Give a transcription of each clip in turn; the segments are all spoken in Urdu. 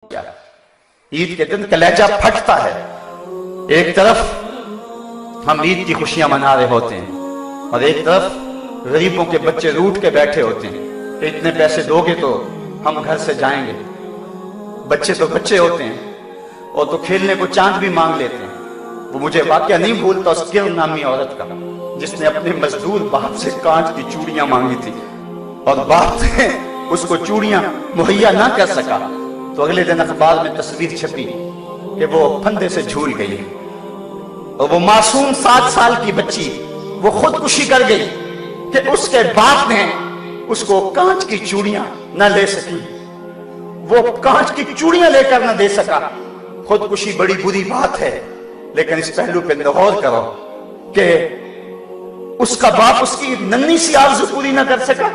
عید کے دن کلیجہ پھٹتا ہے. ایک طرف ہم عید کی خوشیاں منا رہے ہوتے ہیں اور ایک طرف غریبوں کے بچے روٹ کے بیٹھے ہوتے ہیں کہ اتنے پیسے دو گے تو ہم گھر سے جائیں گے. بچے تو بچے ہوتے ہیں اور تو کھیلنے کو چاند بھی مانگ لیتے ہیں. وہ مجھے واقعہ نہیں بھولتا اس گرل نامی عورت کا جس نے اپنے مزدور باپ سے کانچ کی چوڑیاں مانگی تھی اور باپ نے اس کو چوڑیاں مہیا نہ کر سکا تو اگلے دن اخبار میں تصویر چھپی کہ وہ پھندے سے جھول گئی اور وہ معصوم 7 سال کی بچی وہ خودکشی کر گئی کہ اس کے باپ نے اس کو کانچ کی چوڑیاں نہ لے سکی. وہ کانچ کی چوڑیاں لے کر نہ دے سکا. خودکشی بڑی بری بات ہے لیکن اس پہلو پہ غور کرو کہ اس کا باپ اس کی ننھی سی آرزو پوری نہ کر سکا.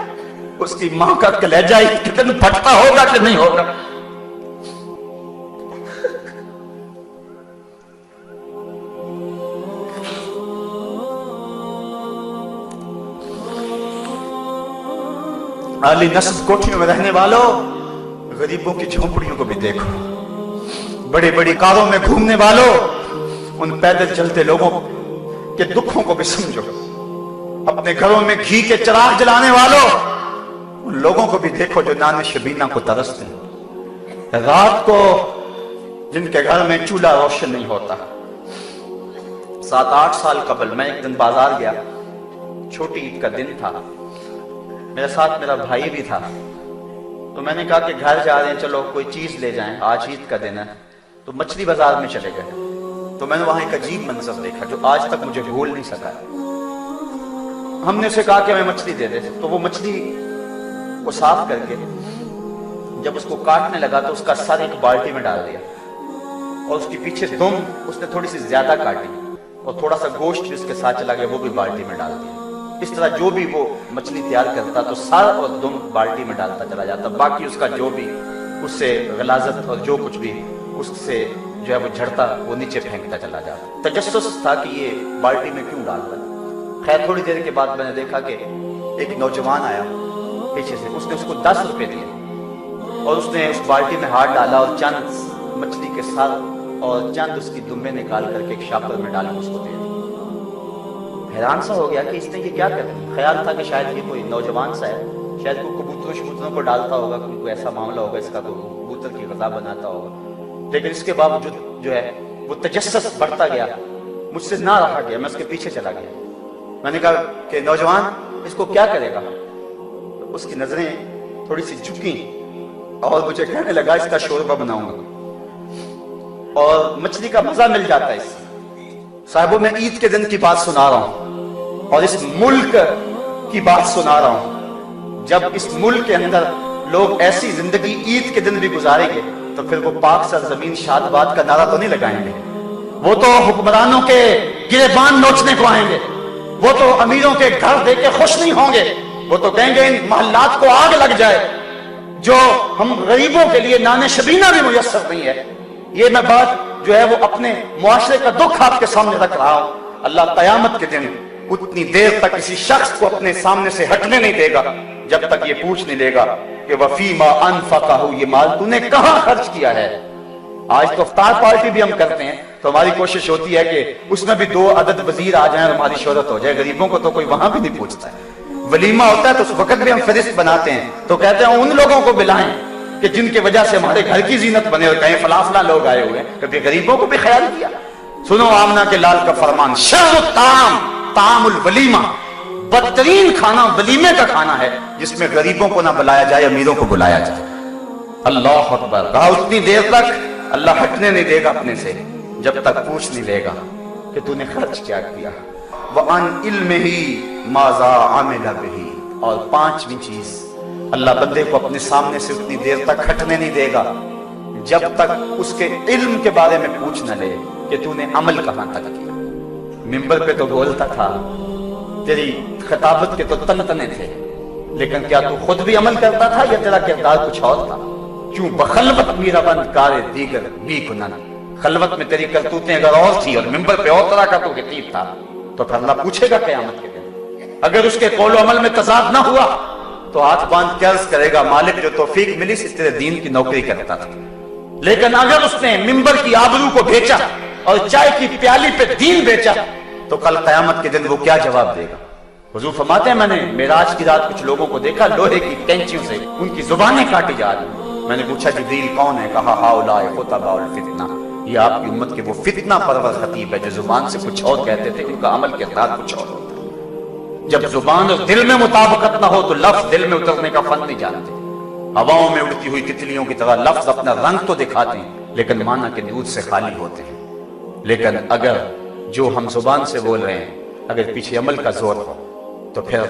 اس کی ماں کا کلیجہ کتنا پھٹتا ہوگا کہ نہیں ہوگا. عالی نصب کوٹھیوں میں رہنے والوں غریبوں کی جھونپڑیوں کو بھی دیکھو. بڑی بڑی کاروں میں گھومنے والوں ان پیدل چلتے لوگوں کے دکھوں کو بھی سمجھو. اپنے گھروں میں گھی کے چراغ جلانے والوں ان لوگوں کو بھی دیکھو جو نان شبینہ کو ترستے ہیں. رات کو جن کے گھر میں چولہا روشن نہیں ہوتا. 7-8 سال قبل میں ایک دن بازار گیا. چھوٹی عید کا دن تھا. میرے ساتھ میرا بھائی بھی تھا. تو میں نے کہا کہ گھر جا رہے ہیں چلو کوئی چیز لے جائیں آج عید کا دن ہے. تو مچھلی بازار میں چلے گئے. تو میں نے وہاں ایک عجیب منظر دیکھا جو آج تک مجھے بھول نہیں سکا. ہم نے اسے کہا کہ ہمیں مچھلی دے دے. تو وہ مچھلی کو صاف کر کے جب اس کو کاٹنے لگا تو اس کا سر ایک بالٹی میں ڈال دیا اور اس کے پیچھے دم اس نے تھوڑی سی زیادہ کاٹی اور تھوڑا سا گوشت بھی اس کے ساتھ چلا گیا وہ بھی بالٹی میں ڈال دیا. اس طرح جو بھی وہ مچھلی تیار کرتا تو سر اور دم بالٹی میں ڈالتا چلا جاتا. باقی اس کا جو بھی اس سے غلاظت اور جو کچھ بھی اس سے جو ہے وہ جھڑتا وہ نیچے پھینکتا چلا جاتا. تجسس تھا کہ یہ بالٹی میں کیوں ڈالتا. خیر تھوڑی دیر کے بعد میں نے دیکھا کہ ایک نوجوان آیا پیچھے سے. اس نے اس کو 10 روپے دیے اور اس نے اس بالٹی میں ہاتھ ڈالا اور چند مچھلی کے سر اور چند اس کی دمبے نکال کر کے ایک شاپر میں ڈال کے اس کو دے دی. حیران سا ہو گیا کہ اس نے یہ کیا کر دیا. خیال تھا کہ شاید یہ کوئی نوجوان سا ہے شاید کوئی کبوتروں کو ڈالتا ہوگا کوئی ایسا معاملہ ہوگا اس کا کوئی کبوتر کی غذا بناتا ہوگا. لیکن اس کے باوجود جو ہے وہ تجسس بڑھتا گیا. مجھ سے نہ رہا گیا. میں اس کے پیچھے چلا گیا. میں نے کہا کہ نوجوان اس کو کیا کرے گا. اس کی نظریں تھوڑی سی جھکیں اور مجھے کہنے لگا اس کا شوربہ بناؤں گا اور مچھلی کا مزہ مل جاتا ہے اس سے. صاحبوں میں عید کے دن کی بات سنا رہا ہوں اور اس ملک کی بات سنا رہا ہوں. جب اس ملک کے اندر لوگ ایسی زندگی عید کے دن بھی گزاریں گے تو پھر وہ پاک سرزمین شاد باد کا نعرہ تو نہیں لگائیں گے. وہ تو حکمرانوں کے گریبان نوچنے کو آئیں گے. وہ تو امیروں کے گھر دیکھ کے خوش نہیں ہوں گے. وہ تو کہیں گے ان محلات کو آگ لگ جائے. جو ہم غریبوں کے لیے نان شبینہ بھی میسر نہیں ہے. یہ میں بات جو ہے وہ اپنے معاشرے کا دکھ آپ کے سامنے رکھ رہا ہوں. اللہ قیامت کے دن اتنی دیر تک کسی شخص کو اپنے سامنے سے ہٹنے نہیں دے گا جب تک یہ پوچھ نہیں لے گا کہ وفیما انفقہ یہ مال تو نے کہاں خرچ کیا ہے. آج تو افطار پارٹی بھی ہم کرتے ہیں تو ہماری کوشش ہوتی ہے کہ اس میں بھی 2 عدد وزیر آ جائیں اور ہماری شہرت ہو جائے. غریبوں کو تو کوئی وہاں بھی نہیں پوچھتا ہے. ولیمہ ہوتا ہے تو اس وقت بھی ہم فہرست بناتے ہیں تو کہتے ہیں ان لوگوں کو بلائیں کہ جن کی وجہ سے ہمارے گھر کی زینت بنے اور کہیں فلاں فلاں لوگ آئے ہوئے ہیں. کبھی غریبوں کو بھی خیال کیا. سنو آمنہ کے لال کا فرمان شر الطعام طعام الولیمہ. بدترین کھانا ولیمے کا کھانا ہے جس میں غریبوں کو نہ بلایا جائے امیروں کو بلایا جائے. اللہ اکبر. کہا اتنی دیر تک اللہ ہٹنے نہیں دے گا اپنے سے جب تک پوچھ نہیں لے گا کہ تو نے خرچ کیا کیا. وَعَنْ عِلْمِهِ مَاذَا عَمِلَ بِهِ. اور 5ویں چیز اللہ بندے کو اپنے سامنے سے اتنی دیر تک ہٹنے نہیں دے گا جب تک اس کے علم کے بارے میں پوچھ نہ لے کہ تو نے عمل کہاں تک کیا. منبر پہ تو بولتا تھا تیری خطابت کے تو تن تنے تھے لیکن کیا تو خود بھی عمل کرتا تھا یا تیرا کردار کچھ اور تھا. کیوں بخلوت میرا بند کارے دیگر بھی کنن. خلوت میں تیری کرتوتیں اگر اور تھی اور منبر پہ اور طرح کا تو خطیب تھا تو پھر اللہ پوچھے گا قیامت کے دن. اگر اس کے قول و عمل میں تضاد نہ ہوا تو ہاتھ باندھ کے عرض کرے گا مالک جو توفیق ملی سے تیرے دین کی نوکری کرتا تھا. لیکن اگر اس نے منبر کی آبرو کو بیچا اور چائے کی پیالی پہ دین بیچا تو کل قیامت کے دن وہ کیا جواب دے گا؟ حضور فرماتے ہیں میں نے معراج کی رات کچھ لوگوں کو دیکھا لوہے کی کینچیوں سے ان کی زبانیں کاٹی جا رہی. میں نے پوچھا جبریل کون ہے؟ کہا ہؤلاء خطباء الفتنہ، یہ آپ کی امت کے وہ فتنہ پرور خطیب ہے جو زبان سے کچھ اور کہتے تھے، ان کا عمل کے ساتھ کچھ اور ہوتا ہے. جب زبان اور دل میں مطابقت نہ ہو تو لفظ دل میں اترنے کا فن نہیں جانتے. ہواؤں میں اڑتی ہوئی تتلیوں کی طرح لفظ اپنا رنگ تو دکھاتے ہیں لیکن معنی کے دودھ سے خالی ہوتے ہیں. لیکن اگر جو ہم زبان سے بول رہے ہیں اگر پیچھے عمل کا زور ہو تو پھر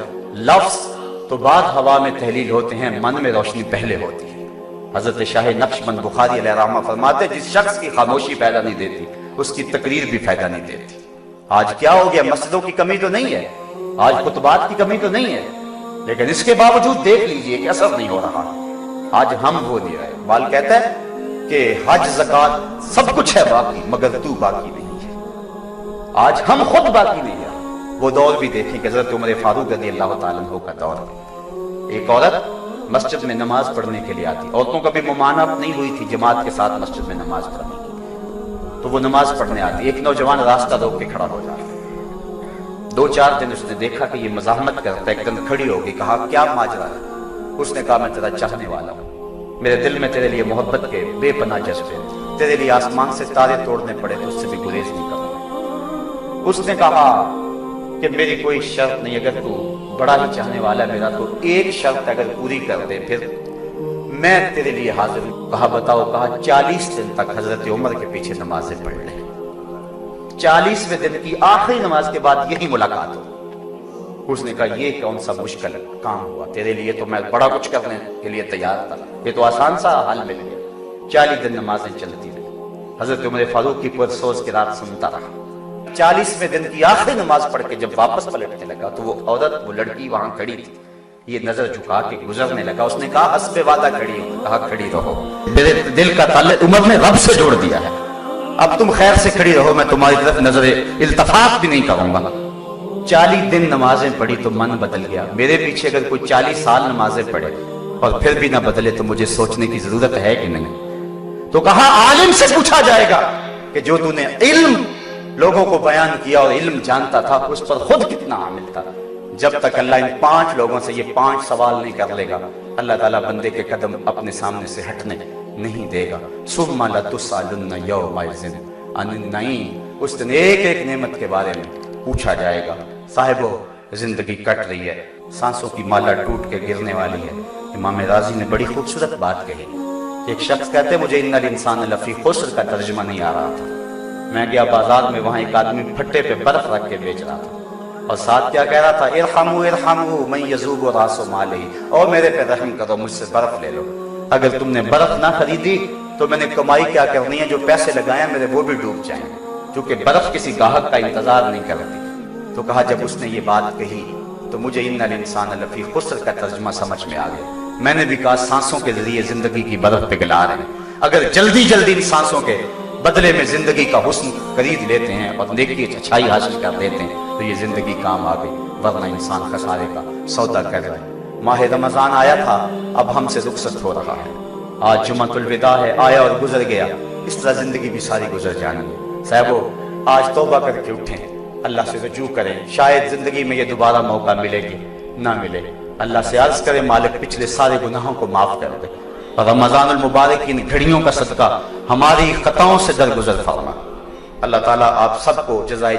لفظ تو بعد ہوا میں تحلیل ہوتے ہیں، من میں روشنی پہلے ہوتی ہے. حضرت شاہ نقشبند بخاری علیہ رحمہ فرماتے جس شخص کی خاموشی فائدہ نہیں دیتی اس کی تقریر بھی فائدہ نہیں دیتی. آج کیا ہو گیا؟ مسجدوں کی کمی تو نہیں ہے، آج خطبات کی کمی تو نہیں ہے، لیکن اس کے باوجود دیکھ لیجئے کہ اثر نہیں ہو رہا. آج ہم وہ نہیں رہے. بال کہتا ہے کہ حج زکات سب کچھ ہے باقی مگر تو باقی نہیں ہے. آج ہم خود باقی نہیں ہے. وہ دور بھی دیکھیں کہ حضرت عمر فاروق رضی اللہ تعالیٰ عنہ کا دور ہے. ایک عورت مسجد میں نماز پڑھنے کے لیے آتی. عورتوں کا بھی ممانعت نہیں ہوئی تھی جماعت کے ساتھ مسجد میں نماز پڑھنے کی، تو وہ نماز پڑھنے آتی. ایک نوجوان راستہ روک کے کھڑا ہو جاتا. 2-4 دن اس نے دیکھا کہ یہ مزاحمت کرتا ہے. ایک دن کھڑی ہوگی، کہا کیا ماجرا ہے؟ اس نے کہا میں تیرا چاہنے والا ہوں، میرے دل میں تیرے لیے محبت کے بے پناہ جذبے، تیرے لیے آسمان سے تارے توڑنے پڑے تو اس سے بھی گریز نہیں کروں. اس نے کہا کہ میری کوئی شرط نہیں، اگر تو بڑا ہی چاہنے والا ہے میرا تو ایک شرط اگر پوری کر دے پھر میں تیرے لیے حاضر ہوں. کہا بتاؤ. کہا 40 دن تک حضرت عمر کے پیچھے نمازیں پڑھ لیں. 40ویں دن کی آخری نماز کے بعد یہی ملاقات ہو. اس نے کہا یہ کون سا مشکل کام ہوا؟ تیرے لیے تو میں بڑا کچھ کرنے کے لیے تیار تھا، یہ تو آسان سا حل مل گیا. 40 دن نمازیں چلتی رہی. حضرت عمر فاروق کی پرسوز کی رات سنتا رہا. 40ویں دن کی آخری نماز پڑھ کے جب واپس پلٹنے لگا تو وہ عورت، وہ لڑکی وہاں کھڑی تھی. یہ نظر جھکا کے گزرنے لگا. اس نے کہا حسب وعدہ کھڑی ہو. کہا کھڑی رہو، میرے دل کا تعلق عمر نے رب سے جوڑ دیا ہے. اب تم خیر سے کھڑی رہو، میں تمہاری طرف نظر التفات بھی نہیں کروں گا. 40 دن نمازیں پڑھی تو من بدل گیا. میرے پیچھے اگر کوئی 40 سال نمازیں پڑھے اور پھر بھی نہ بدلے تو مجھے سوچنے کی ضرورت ہے کہ نہیں. تو کہا عالم سے پوچھا جائے گا کہ جو تو نے علم لوگوں کو بیان کیا اور علم جانتا تھا اس پر خود کتنا عامل تھا. جب تک اللہ ان 5 لوگوں سے یہ 5 سوال نہیں کر لے گا اللہ تعالیٰ بندے کے قدم اپنے سامنے سے ہٹنے نہیں دے گا. ثم لتسألن یومئذ عن النعیم. اس دن ایک ایک نعمت کے بارے میں پوچھا جائے گا. صاحبو زندگی کٹ رہی ہے، سانسوں کی مالا ٹوٹ کے گرنے والی ہے. امام رازی نے بڑی خوبصورت بات کہی. ایک شخص کہتے مجھے ان الانسان لفی خسر کا ترجمہ نہیں آ رہا تھا. میں گیا بازار میں، وہاں ایک آدمی پھٹے پہ برف رکھ کے بیچ رہا تھا اور ساتھ کیا کہہ رہا تھا؟ ارحموا ارحموا من یذوب راس مالہ، اور میرے پہ رحم کرو، مجھ سے برف لے لو. اگر تم نے برف نہ خریدی تو میں نے کمائی کیا کرنی ہے؟ جو پیسے لگائے میرے وہ بھی ڈوب جائیں گے، کیونکہ برف کسی گاہک کا انتظار نہیں کرتی. تو کہا جب اس نے یہ بات کہی تو مجھے ان الانسان لفی خسر کا ترجمہ سمجھ میں آ گیا. میں نے بھی کہا سانسوں کے ذریعے زندگی کی برف پگھلا رہے ہیں. اگر جلدی جلدی ان سانسوں کے بدلے میں زندگی کا حسن خرید لیتے ہیں اور نیکی اچھائی حاصل کر لیتے ہیں تو یہ زندگی کام آ گئی، ورنہ انسان خسارے کا سودا کر رہا ہے. ماہ رمضان آیا تھا، اب ہم سے رخصت ہو رہا ہے. آج جمعۃ الوداع ہے، آیا اور گزر گیا. اس طرح زندگی بھی ساری گزر جانی ہے. صاحبو آج توبہ کر کے اٹھیں، اللہ سے رجوع کریں. شاید زندگی میں یہ دوبارہ موقع ملے گی نہ ملے. اللہ سے عرض کریں مالک پچھلے سارے گناہوں کو معاف کر دے. رمضان المبارک ان گھڑیوں کا صدقہ ہماری خطاؤں سے درگزر فرما. اللہ تعالیٰ آپ سب کو جزائے